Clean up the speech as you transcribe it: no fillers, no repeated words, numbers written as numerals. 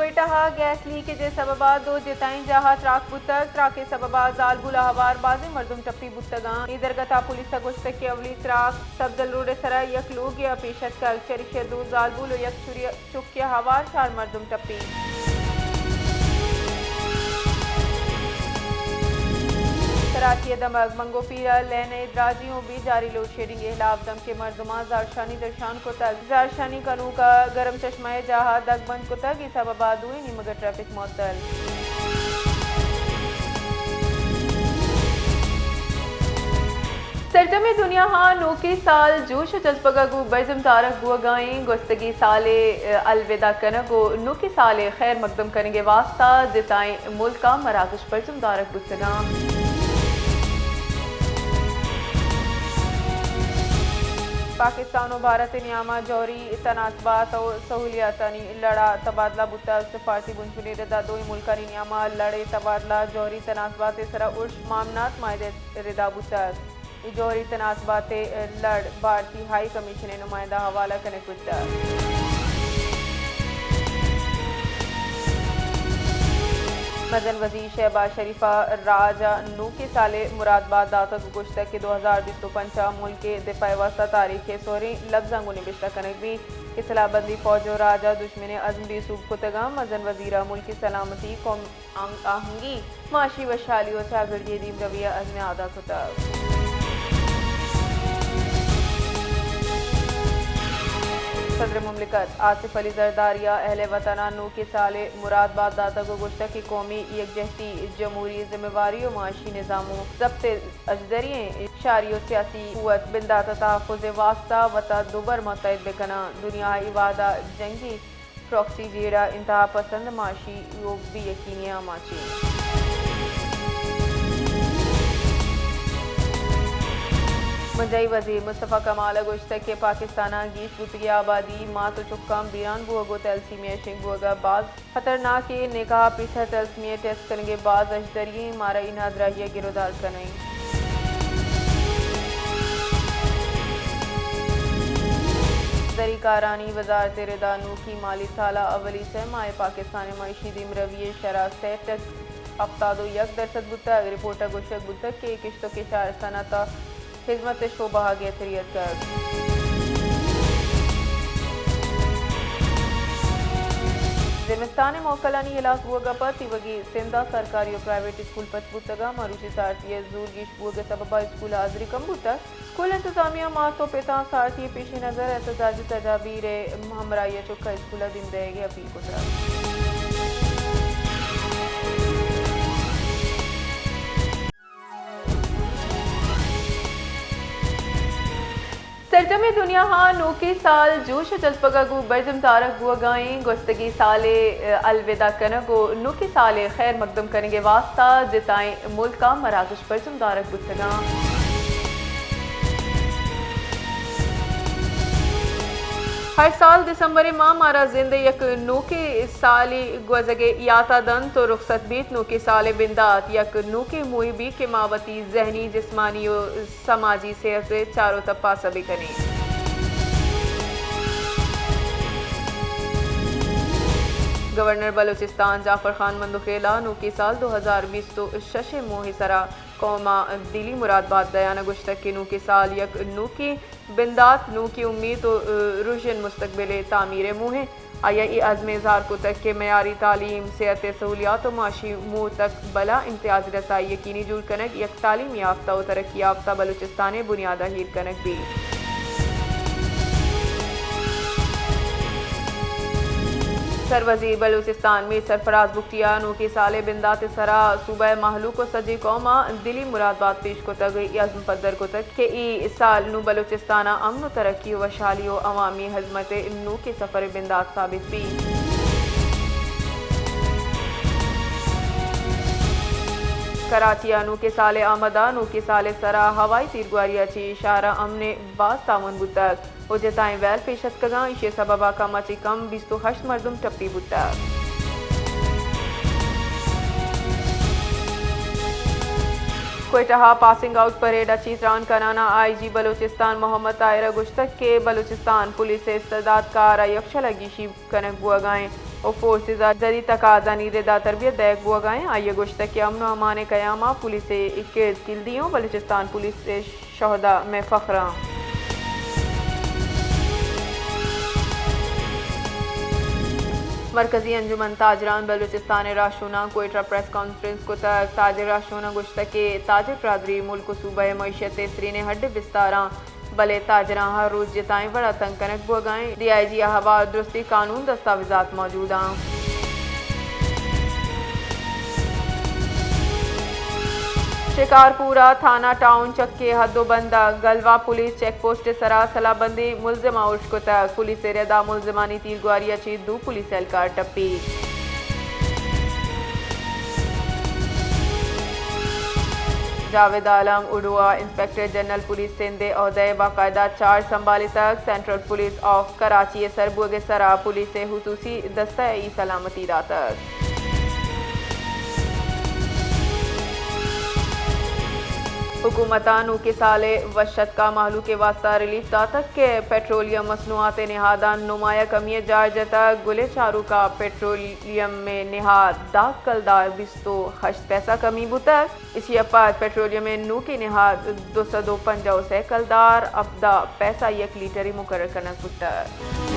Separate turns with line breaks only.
Quetta gas leakage सबबा दो जिताई जहा त्राक बुतक त्राके सबबा जाल बुला हवार बाजी मर्दुम टप्पी बुतगा इधरगता पुलिस गुश्तक के अवली त्राक सब्जल रोड सरा यक लोग या पेशत कर चरिश दो जाल बुलो यक चुक के हवार चार मर्दुम टप्पी कराची दमक मंगो पीरा लेने द्राजियों भी जारी लोड शेडिंग हिलाफ दम के मर्दुमा जारशानी दर्शान को तक जारशानी कनू का गरम चश्मा जहा दगबंद को तक इस सबबा दुई निमगर ट्रैफिक मअतल सरजमे दुनिया नोके साल जोश जज्बगा गो बजम तारक गुआ गाएं गुस्तगी साले अलविदा कनगो नोके साले खैर मकदम करेंगे वास्ता जिताएं मुल्क का मराकश बजम तारक गुस्तगा पाकिस्तान और भारत नियामा जौहरी तनासबात और सहूलियातनी लड़ा तबादला बुता सफारती बुनसुनी रिदा दो मुल्का नियामा लड़े तबादला जौहरी तनासबात सरा उर्श मामनात मायदे रिदा बुता जौहरी तनासबात लड़ भारतीय हाई कमीशन नुमाइंदा हवाला कने बुता मदन वजीर शहबाज शरीफा राजा नू के साले मुरादबाद दातक गुश्तक के 2025 मुल्क के दिफा वास्ता तारीख सोरी लफ्जांगो निबिश्ता कनक भी इतलाबंदी फौज और राजा दुश्मन अज़म भी सूब कुतगा मदन वजीरा मुल्क की सलामती कौम आहंगी माशी वशाली और चागड़िए दीम रविया अज़म आदा कुता सदर मुमलिकत आसिफ अली जरदारिया अहले वतना नू के साले मुरादबाद दाता को गुश्तक की कौमी यकजहती जमहूरी जिम्मेवारी और माशी निज़ामों जब्त अजदरिये शारी और सियासी कुव्वत बिंदाता तहफ़्फ़ुज़ वास्ता वता दुबर मुतहद बेकना दुनियाई वादा जंगी प्रॉक्सी जेड़ा इंतहा पसंद माशी योग भी यकीनिया माची मुंजई वजीर मुस्तफ़ा कमाल गुश्तक के पाकिस्ताना गीत बुतगी आबादी माँ तो चुक्काम बीरान बुअगो तलसीमिया शिंग बुअगा बाज खतरनाक निकाह पीछा तलसीमिया टेस्ट करेंगे बाज अजदरिये मारा इनादराहिया गिरोदार करें ज़रीकारानी वजारत रिदा नू की माली साला अवली से माए पाकिस्तान मायशी दिम रविये शरा सेटक हफ्तादो 1% बुतक रिपोर्टर गुशक बुतक के किश्तों के 4 सनाता खिदमत शोबा गेतरियत कर जिमिस्तान मौकलानी इलाक बुअगा पर तिवगी सिंधा सरकारी और प्राइवेट स्कूल पत बुतगा मारूची सारथी जूरगीश बुअगा सबबा स्कूल हाजरी कम बुतक स्कूल इंतजामिया मार्तो पिता सारथी पेशी नजर एहतजाजी तजाबीर हमराइया चुका स्कूल दिन देंगे अपील को तरफ सरजमे दुनिया नोके साल जोश जज्बगा गो बजम तारक गुआ गाएं गुस्तगी साले अलविदा कनगो नोके साले खैर मकदम करेंगे वास्ता जिताएं मुल्क का मराकश बजम तारक गुस्तगा हर साल दिसंबर माह मारा जिंद यक नोके साली गुजगे याता दन तो रुखसत बीत नोके साले बिंदात यक नोके मुहिबी के मावती जहनी जिस्मानी और समाजी सेहत चारों तपा सभी कने गवर्नर बलूचिस्तान जाफर खान मंदुखेला नोके साल 2020 तो शशे मोहि सरा कौमा दिली मुरादबाद दयाना गुश्तक के नू के साल यक नू की बिंदात नू की उम्मीद तो रुशन मुस्तकबिल तामीर मुँह आया आज़म इज़हार को तक के मयारी तालीम सेहत सहूलियात और माशी मुँह तक बला इम्तियाज रसाई यकीनी जुड़ कनक यक तालीम याफ्ता और तरक्की याफ्ता बलूचिस्तान बुनियादा हीर कनक भी सरवजीर बलूचिस्तान में सरफराज बुख्तिया नू के साले बिंदात सरा सूबह महलू को सजी कौमा दिली मुरादबाद पेश को तक अज़म पदर को तक के ई साल नू बलूचिस्ताना अमन तरक्की वशाली और अवामी हजमत नू के सफ़र बिंदात साबित भी कराची नू के साले आमदा नू के साले सरा हवाई तीरगुआरिया ची इशारा अमने बाज तावन बुतक उजताएं वैल पेशत कगा इशे सबबा का मची कम 28 मर्दुम टप्पी बुतक कोयटा पासिंग आउट परेड अचीतरान कराना IG बलूचिस्तान मोहम्मद ताहिर गुश्तक के बलूचिस्तान पुलिस इस्तदाद कार यक्षलगी शी कनक बुआ गाएं और फोर्सेज जरी तकाजा नीरेदा तरबियत दैक बुआगाएं आइए गुश्त के अमन अमान कयामा पुलिस 21 किल्दियों बलूचिस्तान पुलिस शहदा में फ़ख्रा। मरकजी अंजुमन ताजरान बलूचिस्तान राशूना कोयटा प्रेस कॉन्फ्रेंस को ताजर राशूना गुश्त के ताजर प्रादरी मुल्क सूबह मैशियत तरीन हड विस्तारा बले ताजरा हर रोज जिताएं बड़ा तंग कनक बुआगाएं DIG हवा दुरुस्ती कानून दस्तावेजात मौजूद हैं। शिकारपुरा थाना टाउन चक्के हदोबंदा गलवा पुलिस चेक पोस्ट सरा सलाबंदी मुलजिमा उश्को तक पुलिस रेदा मुलजिमानी तीर गुआरिया ची 2 पुलिस एहलकार टप्पी। Javed Alam उडुआ inspector general police Shinde अहदे बाकायदा चार्ज संभाले तक सेंट्रल पुलिस ऑफ कराची सरबुगे सरा पुलिस हुसूसी दस्ता ई सलामती तक। हुकूमतान के साले वशत का मालू के वास्ता रिलीफ दातक के पेट्रोलियम मसनूआत निहादान नुमाया कमी जार्ज तक गुले चारू का पेट्रोलियम में निहाद दाग कलदार बिस्तो हश पैसा कमी बुतक इसी अपात पेट्रोलियम में नू की निहाद 250 से कलदार अबदा पैसा 1 लीटर मुकर्रर करना बुतक।